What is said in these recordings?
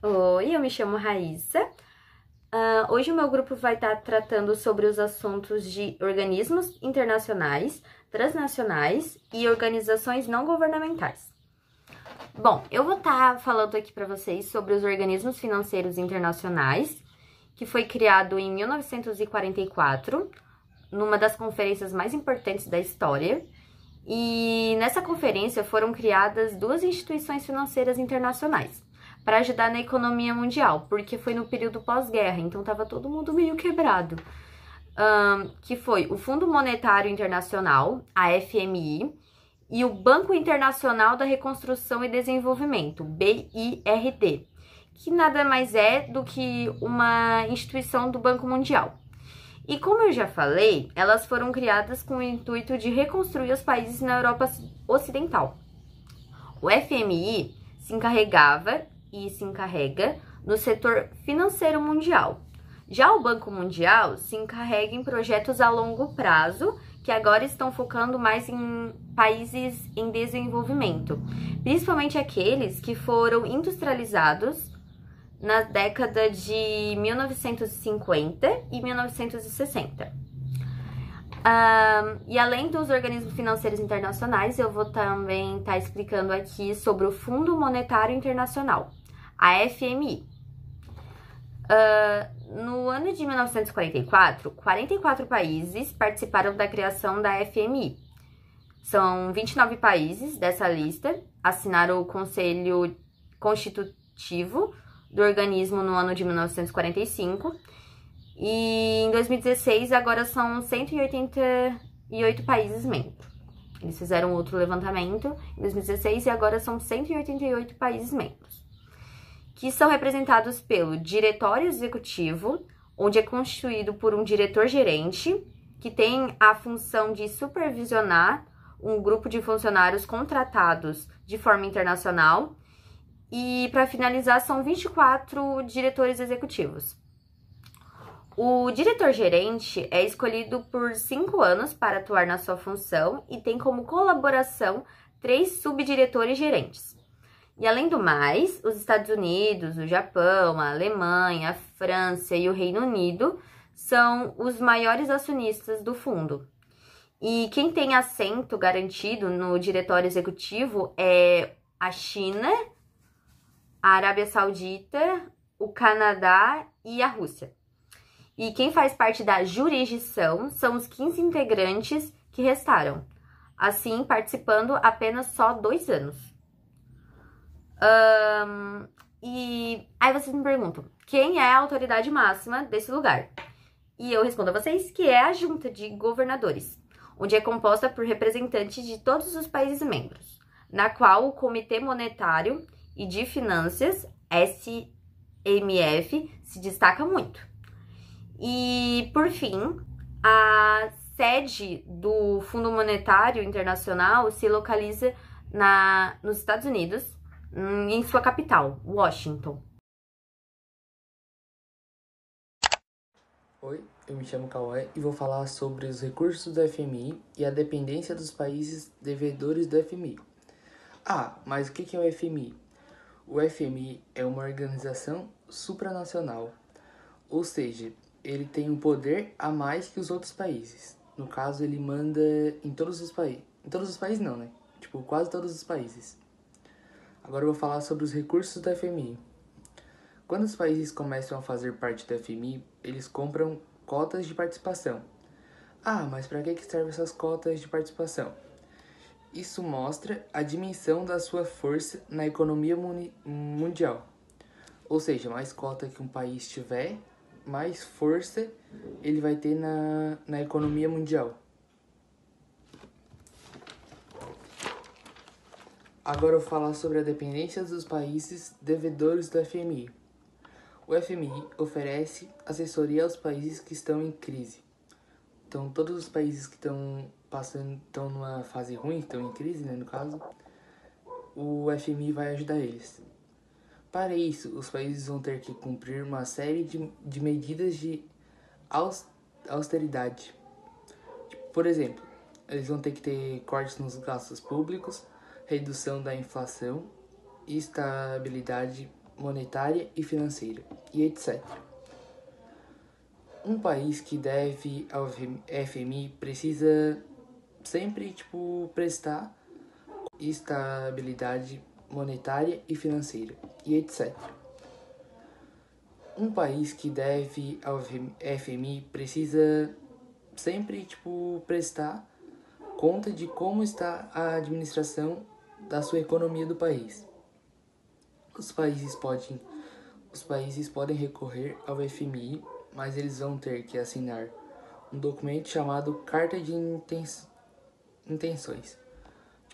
Oi, eu me chamo Raíssa. Hoje o meu grupo vai estar tratando sobre os assuntos de organismos internacionais, transnacionais e organizações não governamentais. Bom, eu vou estar falando aqui para vocês sobre os organismos financeiros internacionais, que foi criado em 1944, numa das conferências mais importantes da história. E nessa conferência foram criadas duas instituições financeiras internacionais para ajudar na economia mundial, porque foi no período pós-guerra, então estava todo mundo meio quebrado. Que foi o Fundo Monetário Internacional, a FMI, e o Banco Internacional da Reconstrução e Desenvolvimento, BIRD, que nada mais é do que uma instituição do Banco Mundial. E como eu já falei, elas foram criadas com o intuito de reconstruir os países na Europa Ocidental. O FMI se encarregava e se encarrega no setor financeiro mundial. Já o Banco Mundial se encarrega em projetos a longo prazo, que agora estão focando mais em países em desenvolvimento, principalmente aqueles que foram industrializados na década de 1950 e 1960. E além dos organismos financeiros internacionais, eu vou também estar explicando aqui sobre o Fundo Monetário Internacional, a FMI. No ano de 1944, 44 países participaram da criação da FMI. São 29 países dessa lista, assinaram o Conselho Constitutivo do organismo no ano de 1945, e em 2016 agora são 188 países membros. Eles fizeram outro levantamento em 2016 e agora são 188 países membros, que são representados pelo Diretório Executivo, onde é constituído por um diretor-gerente, que tem a função de supervisionar um grupo de funcionários contratados de forma internacional. E, para finalizar, são 24 diretores executivos. O diretor-gerente é escolhido por 5 anos para atuar na sua função e tem como colaboração 3 subdiretores gerentes. E, além do mais, os Estados Unidos, o Japão, a Alemanha, a França e o Reino Unido são os maiores acionistas do fundo. E quem tem assento garantido no diretório executivo é a China, a Arábia Saudita, o Canadá e a Rússia. E quem faz parte da jurisdição são os 15 integrantes que restaram, assim participando apenas só 2 anos. E aí vocês me perguntam, quem é a autoridade máxima desse lugar? E eu respondo a vocês que é a Junta de Governadores, onde é composta por representantes de todos os países membros, na qual o Comitê Monetário e de Finanças, SMF, se destaca muito. E, por fim, a sede do Fundo Monetário Internacional se localiza nos Estados Unidos, em sua capital, Washington. Oi, eu me chamo Cauê e vou falar sobre os recursos do FMI e a dependência dos países devedores do FMI. Mas o que é o FMI? O FMI é uma organização supranacional, ou seja, ele tem um poder a mais que os outros países. No caso, ele manda em todos os países. Em todos os países não, né? Quase todos os países. Agora eu vou falar sobre os recursos do FMI. Quando os países começam a fazer parte do FMI, eles compram cotas de participação. Mas para que servem essas cotas de participação? Isso mostra a dimensão da sua força na economia mundial. Ou seja, mais cota que um país tiver, mais força ele vai ter na economia mundial. Agora eu vou falar sobre a dependência dos países devedores do FMI. O FMI oferece assessoria aos países que estão em crise. Então, todos os países que estão numa fase ruim, estão em crise, né, no caso, o FMI vai ajudar eles. Para isso, os países vão ter que cumprir uma série de medidas de austeridade. Por exemplo, eles vão ter que ter cortes nos gastos públicos, redução da inflação, estabilidade monetária e financeira, e etc. Um país que deve ao FMI precisa sempre, prestar estabilidade monetária e financeira, e etc. Um país que deve ao FMI precisa sempre, prestar conta de como está a administração da sua economia do país. Os países podem recorrer ao FMI, mas eles vão ter que assinar um documento chamado Carta de Intenções.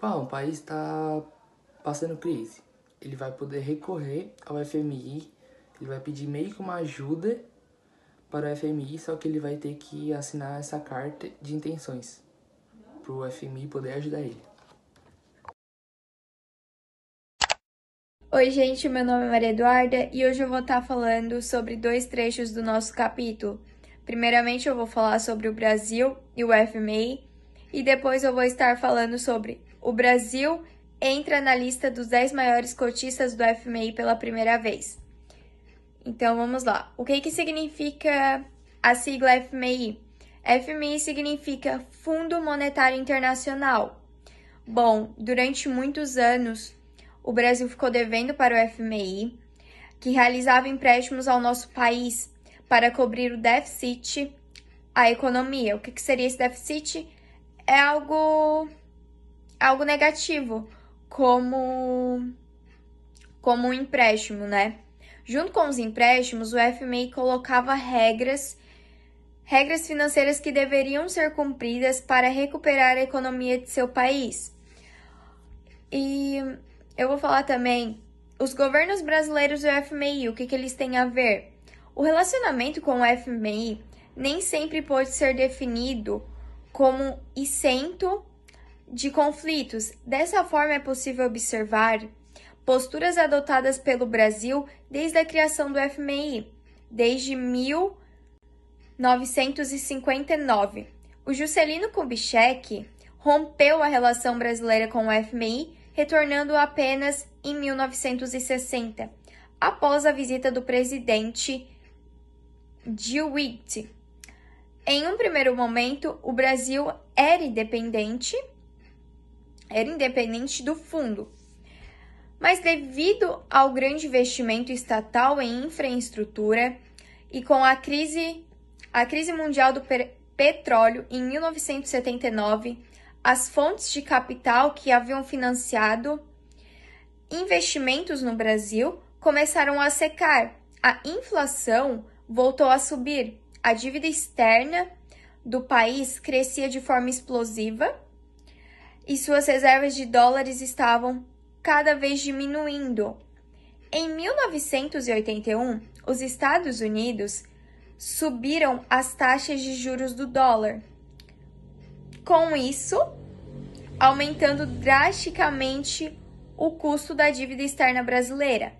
Um país está passando crise. Ele vai poder recorrer ao FMI, ele vai pedir meio que uma ajuda para o FMI, só que ele vai ter que assinar essa carta de intenções para o FMI poder ajudar ele. Oi, gente, meu nome é Maria Eduarda e hoje eu vou estar falando sobre 2 trechos do nosso capítulo. Primeiramente, eu vou falar sobre o Brasil e o FMI e depois eu vou estar falando sobre o Brasil entra na lista dos 10 maiores cotistas do FMI pela primeira vez. Então, vamos lá. O que significa a sigla FMI? FMI significa Fundo Monetário Internacional. Bom, durante muitos anos, o Brasil ficou devendo para o FMI, que realizava empréstimos ao nosso país para cobrir o déficit à economia. O que seria esse déficit? É algo negativo, como um empréstimo, né? Junto com os empréstimos, o FMI colocava regras financeiras que deveriam ser cumpridas para recuperar a economia de seu país. E eu vou falar também os governos brasileiros e o FMI, o que eles têm a ver. O relacionamento com o FMI nem sempre pode ser definido como isento de conflitos. Dessa forma, é possível observar posturas adotadas pelo Brasil desde a criação do FMI, desde 1959. O Juscelino Kubitschek rompeu a relação brasileira com o FMI, retornando apenas em 1960, após a visita do presidente DeWitt. Em um primeiro momento, o Brasil era independente do fundo, mas devido ao grande investimento estatal em infraestrutura e com a crise mundial do petróleo em 1979, as fontes de capital que haviam financiado investimentos no Brasil começaram a secar. A inflação voltou a subir. A dívida externa do país crescia de forma explosiva e suas reservas de dólares estavam cada vez diminuindo. Em 1981, os Estados Unidos subiram as taxas de juros do dólar. Com isso, aumentando drasticamente o custo da dívida externa brasileira.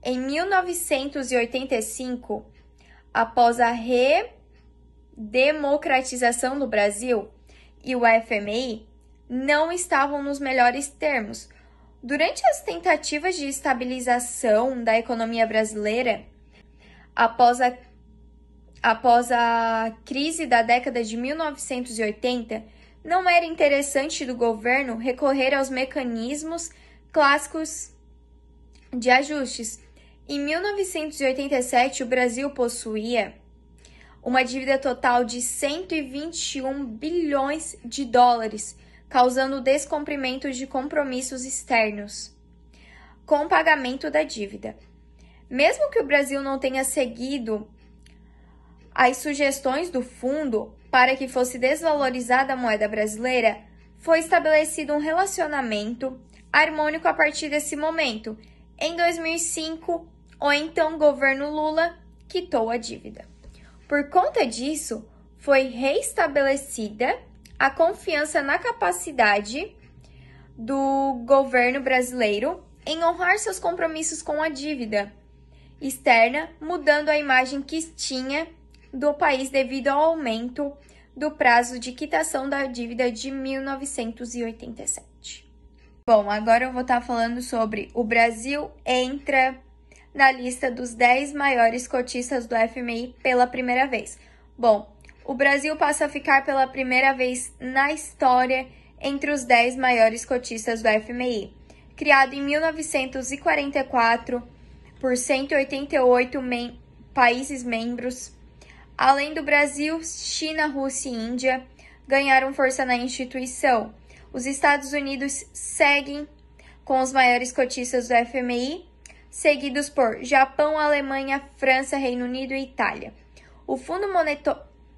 Em 1985, após a redemocratização do Brasil e o FMI não estavam nos melhores termos. Durante as tentativas de estabilização da economia brasileira, após a crise da década de 1980, não era interessante do governo recorrer aos mecanismos clássicos de ajustes. Em 1987, o Brasil possuía uma dívida total de 121 bilhões de dólares, causando descumprimento de compromissos externos com o pagamento da dívida. Mesmo que o Brasil não tenha seguido as sugestões do fundo para que fosse desvalorizada a moeda brasileira, foi estabelecido um relacionamento harmônico a partir desse momento. Em 2005, o então governo Lula quitou a dívida. Por conta disso, foi reestabelecida a confiança na capacidade do governo brasileiro em honrar seus compromissos com a dívida externa, mudando a imagem que tinha do país devido ao aumento do prazo de quitação da dívida de 1987. Bom, agora eu vou estar falando sobre o Brasil entra na lista dos 10 maiores cotistas do FMI pela primeira vez. Bom, o Brasil passa a ficar pela primeira vez na história entre os 10 maiores cotistas do FMI. Criado em 1944 por 188 países membros, além do Brasil, China, Rússia e Índia ganharam força na instituição. Os Estados Unidos seguem com os maiores cotistas do FMI, seguidos por Japão, Alemanha, França, Reino Unido e Itália. O Fundo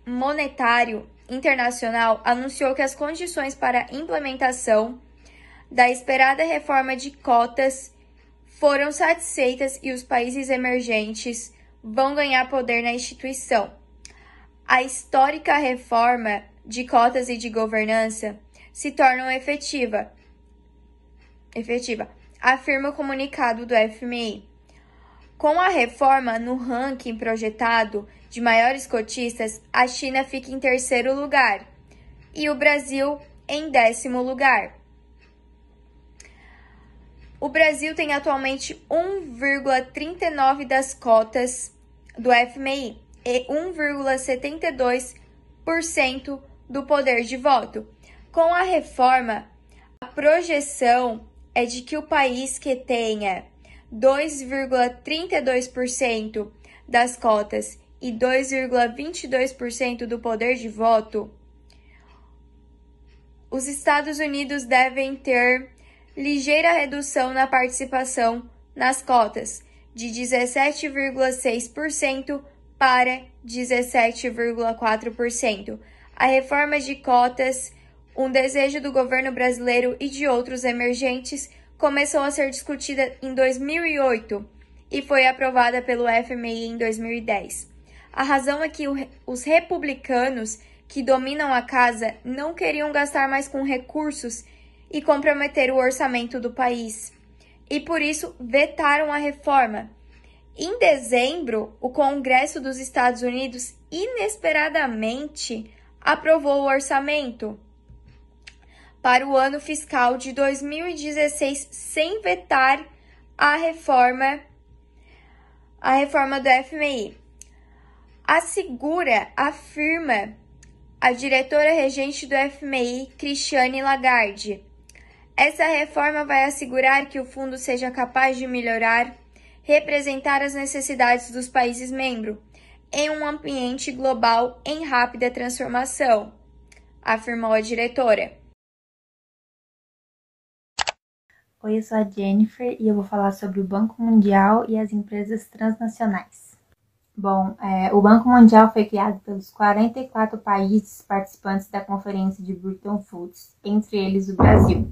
Monetário Internacional anunciou que as condições para a implementação da esperada reforma de cotas foram satisfeitas e os países emergentes vão ganhar poder na instituição. A histórica reforma de cotas e de governança se torna efetiva, afirma o comunicado do FMI. Com a reforma no ranking projetado de maiores cotistas, a China fica em terceiro lugar e o Brasil em 10º lugar. O Brasil tem atualmente 1,39% das cotas do FMI e 1,72% do poder de voto. Com a reforma, a projeção é de que o país que tenha 2,32% das cotas e 2,22% do poder de voto, os Estados Unidos devem ter ligeira redução na participação nas cotas, de 17,6% para 17,4%. A reforma de cotas, um desejo do governo brasileiro e de outros emergentes, começou a ser discutida em 2008 e foi aprovada pelo FMI em 2010. A razão é que os republicanos que dominam a casa não queriam gastar mais com recursos e comprometer o orçamento do país, e por isso vetaram a reforma. Em dezembro, o Congresso dos Estados Unidos inesperadamente aprovou o orçamento para o ano fiscal de 2016 sem vetar a reforma do FMI. Afirma a diretora regente do FMI, Christine Lagarde. Essa reforma vai assegurar que o fundo seja capaz de melhorar, representar as necessidades dos países membros em um ambiente global em rápida transformação, afirmou a diretora. Oi, eu sou a Jennifer e eu vou falar sobre o Banco Mundial e as empresas transnacionais. Bom, o Banco Mundial foi criado pelos 44 países participantes da Conferência de Bretton Woods, entre eles o Brasil.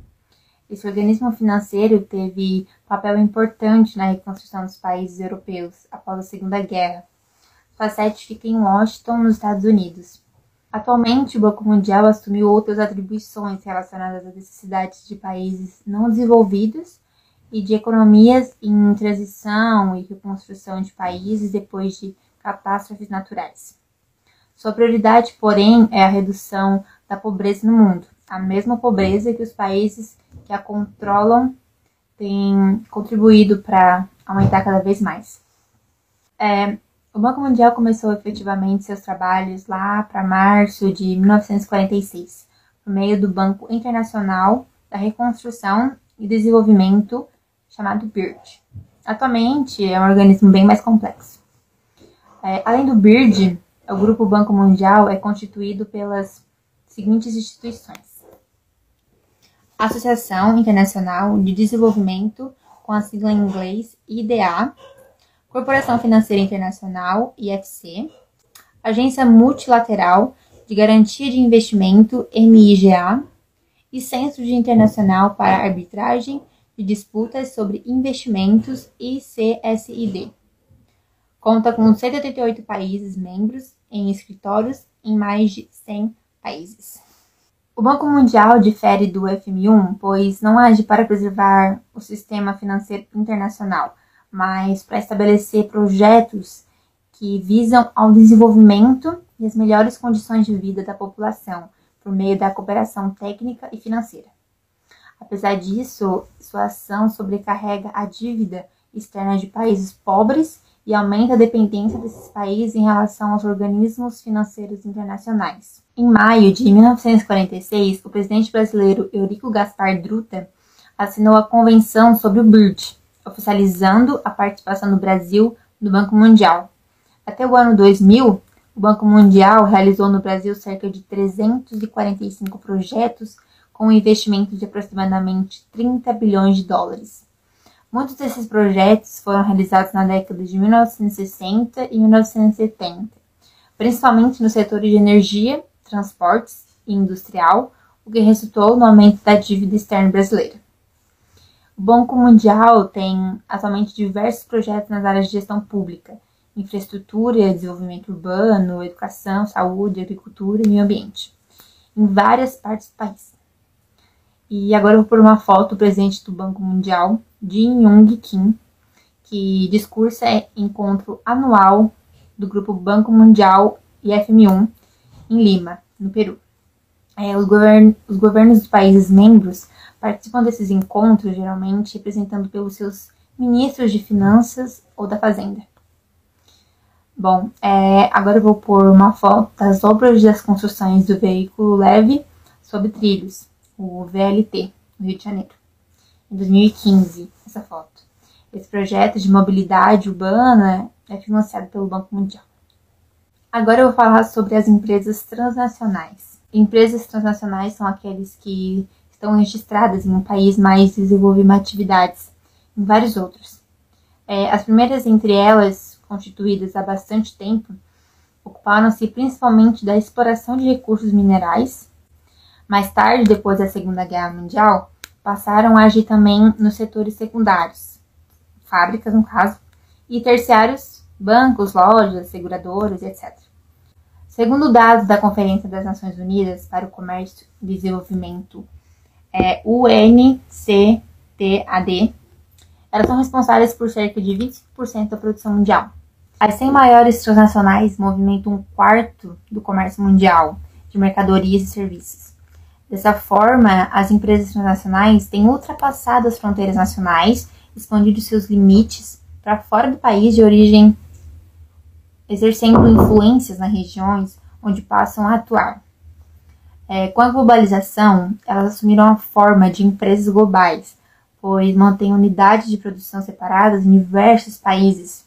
Esse organismo financeiro teve papel importante na reconstrução dos países europeus após a Segunda Guerra. Sua sede fica em Washington, nos Estados Unidos. Atualmente, o Banco Mundial assumiu outras atribuições relacionadas às necessidades de países não desenvolvidos e de economias em transição e reconstrução de países depois de catástrofes naturais. Sua prioridade, porém, é a redução da pobreza no mundo, a mesma pobreza que os países que a controlam têm contribuído para aumentar cada vez mais. O Banco Mundial começou efetivamente seus trabalhos lá para março de 1946, por meio do Banco Internacional da Reconstrução e Desenvolvimento, chamado BIRD. Atualmente é um organismo bem mais complexo. Além do BIRD, o Grupo Banco Mundial é constituído pelas seguintes instituições: Associação Internacional de Desenvolvimento, com a sigla em inglês IDA, Corporação Financeira Internacional, IFC, Agência Multilateral de Garantia de Investimento, MIGA, e Centro Internacional para Arbitragem de Disputas sobre Investimentos, ICSID. Conta com 188 países membros em escritórios em mais de 100 países. O Banco Mundial difere do FMI, pois não age para preservar o sistema financeiro internacional, mas para estabelecer projetos que visam ao desenvolvimento e as melhores condições de vida da população, por meio da cooperação técnica e financeira. Apesar disso, sua ação sobrecarrega a dívida externa de países pobres e aumenta a dependência desses países em relação aos organismos financeiros internacionais. Em maio de 1946, o presidente brasileiro Eurico Gaspar Dutra assinou a Convenção sobre o BIRD, oficializando a participação do Brasil no Banco Mundial. Até o ano 2000, o Banco Mundial realizou no Brasil cerca de 345 projetos com um investimento de aproximadamente 30 bilhões de dólares. Muitos desses projetos foram realizados na década de 1960 e 1970, principalmente no setor de energia, transportes e industrial, o que resultou no aumento da dívida externa brasileira. O Banco Mundial tem atualmente diversos projetos nas áreas de gestão pública, infraestrutura, desenvolvimento urbano, educação, saúde, agricultura e meio ambiente, em várias partes do país. E agora eu vou pôr uma foto do presidente do Banco Mundial, Jin Yong Kim, que discursa encontro anual do grupo Banco Mundial e FMI em Lima, no Peru. Os governos dos países membros participam desses encontros, geralmente representando pelos seus ministros de finanças ou da fazenda. Bom, agora eu vou pôr uma foto das obras das construções do veículo leve sobre trilhos, o VLT, no Rio de Janeiro. Em 2015, essa foto. Esse projeto de mobilidade urbana é financiado pelo Banco Mundial. Agora eu vou falar sobre as empresas transnacionais. Empresas transnacionais são aqueles que estão registradas em um país, mas desenvolvem atividades em vários outros. As primeiras entre elas, constituídas há bastante tempo, ocuparam-se principalmente da exploração de recursos minerais. Mais tarde, depois da Segunda Guerra Mundial, passaram a agir também nos setores secundários, fábricas no caso, e terciários, bancos, lojas, seguradoras, etc. Segundo dados da Conferência das Nações Unidas para o Comércio e Desenvolvimento, UNCTAD, elas são responsáveis por cerca de 25% da produção mundial. As 100 maiores transnacionais movimentam 1/4 do comércio mundial de mercadorias e serviços. Dessa forma, as empresas transnacionais têm ultrapassado as fronteiras nacionais, expandido seus limites para fora do país de origem, exercendo influências nas regiões onde passam a atuar. Com a globalização, elas assumiram a forma de empresas globais, pois mantêm unidades de produção separadas em diversos países.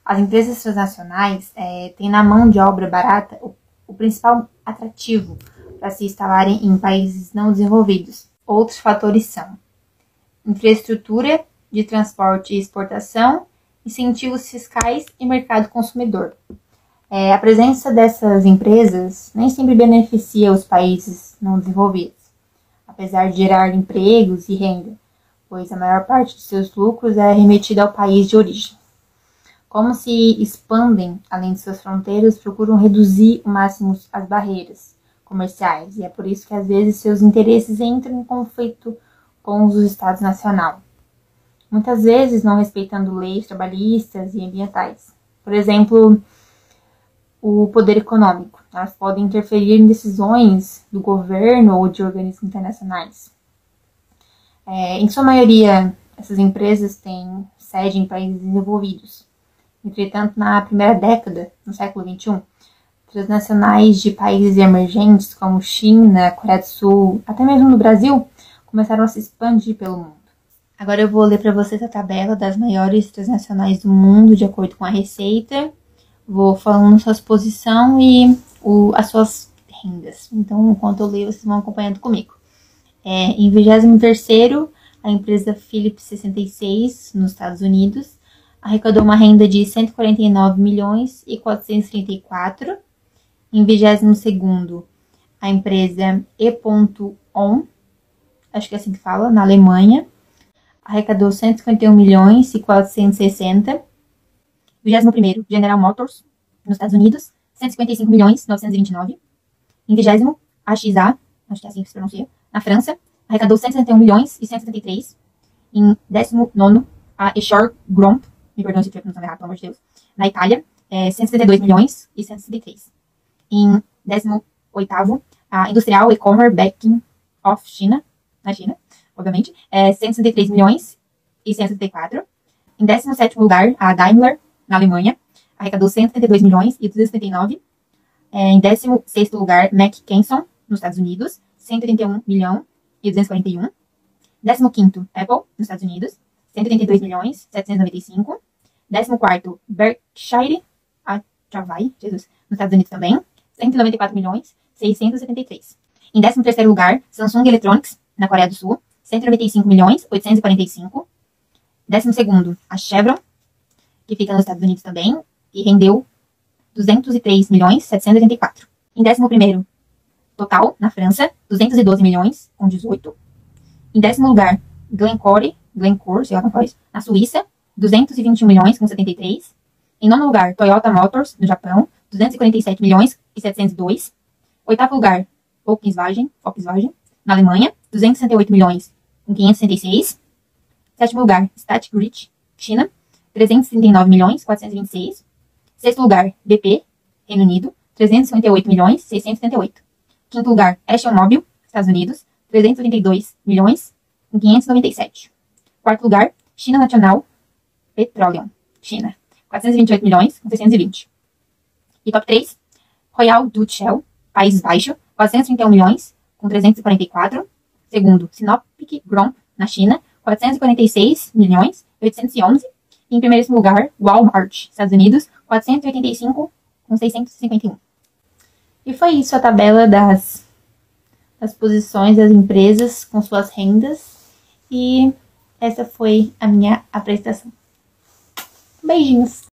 As empresas transnacionais têm na mão de obra barata o principal atrativo para se instalarem em países não desenvolvidos. Outros fatores são infraestrutura de transporte e exportação, incentivos fiscais e mercado consumidor. A presença dessas empresas nem sempre beneficia os países não desenvolvidos, apesar de gerar empregos e renda, pois a maior parte de seus lucros é remetida ao país de origem. Como se expandem além de suas fronteiras, procuram reduzir ao máximo as barreiras comerciais, e é por isso que às vezes seus interesses entram em conflito com os do Estado Nacional, muitas vezes não respeitando leis trabalhistas e ambientais. Por exemplo, o poder econômico. Elas podem interferir em decisões do governo ou de organismos internacionais. Em sua maioria, essas empresas têm sede em países desenvolvidos. Entretanto, na primeira década, no século XXI, transnacionais de países emergentes como China, Coreia do Sul, até mesmo no Brasil, começaram a se expandir pelo mundo. Agora eu vou ler para vocês a tabela das maiores transnacionais do mundo de acordo com a receita. Vou falando sua posição e as suas rendas. Então, enquanto eu leio, vocês vão acompanhando comigo. Em 23º, a empresa Philips 66, nos Estados Unidos, arrecadou uma renda de 149 milhões e 434. Em 22º, a empresa E.ON, acho que é assim que fala, na Alemanha, arrecadou 151 milhões e 460. 21º, General Motors, nos Estados Unidos, 155 milhões e 929. Em 20º, a AXA, acho que é assim que se pronuncia, na França, arrecadou 161 milhões e 173. Em 19º, a Eshore Group, me perdoe se eu estiver pronunciando errado, pelo amor de Deus, na Itália, 172 milhões e 163. Em 18º, a Industrial E-Commerce Banking of China, na China, obviamente, 163 milhões e 164. Em 17º lugar, a Daimler, na Alemanha, arrecadou 172 milhões e 279. Em 16º lugar, McKesson, nos Estados Unidos, 181 milhões e 241. 15º, Apple, nos Estados Unidos, 182 milhões, 795. 14º, Berkshire Hathaway, nos Estados Unidos também, 194 milhões, 673. Em 13º lugar, Samsung Electronics, na Coreia do Sul, 195 milhões, 845. 12º, a Chevron, que fica nos Estados Unidos também, e rendeu 203 milhões, 784. Em 11º, Total, na França, 212 milhões, com 18. Em 10º lugar, Glencore, sei lá como faz, na Suíça, 221 milhões, com 73. Em 9º lugar, Toyota Motors, no Japão, 247 milhões e 702. 8º lugar, Volkswagen, na Alemanha, 268 milhões, com 566. 7º lugar, State Grid, China, 339 milhões, 426. 6º lugar, BP, Reino Unido, 358 milhões, 678. 5º lugar, ExxonMobil, Estados Unidos, 332 milhões, com 597. 4º lugar, China National Petroleum, China, 428 milhões, com 620. E top 3, Royal Dutch Shell, Países Baixos, 431 milhões, com 344. Segundo, Sinopec Group, na China, 446 milhões, 811. E em primeiro lugar, Walmart, Estados Unidos, 485, com 651. E foi isso a tabela das posições das empresas com suas rendas. E essa foi a minha apresentação. Beijinhos!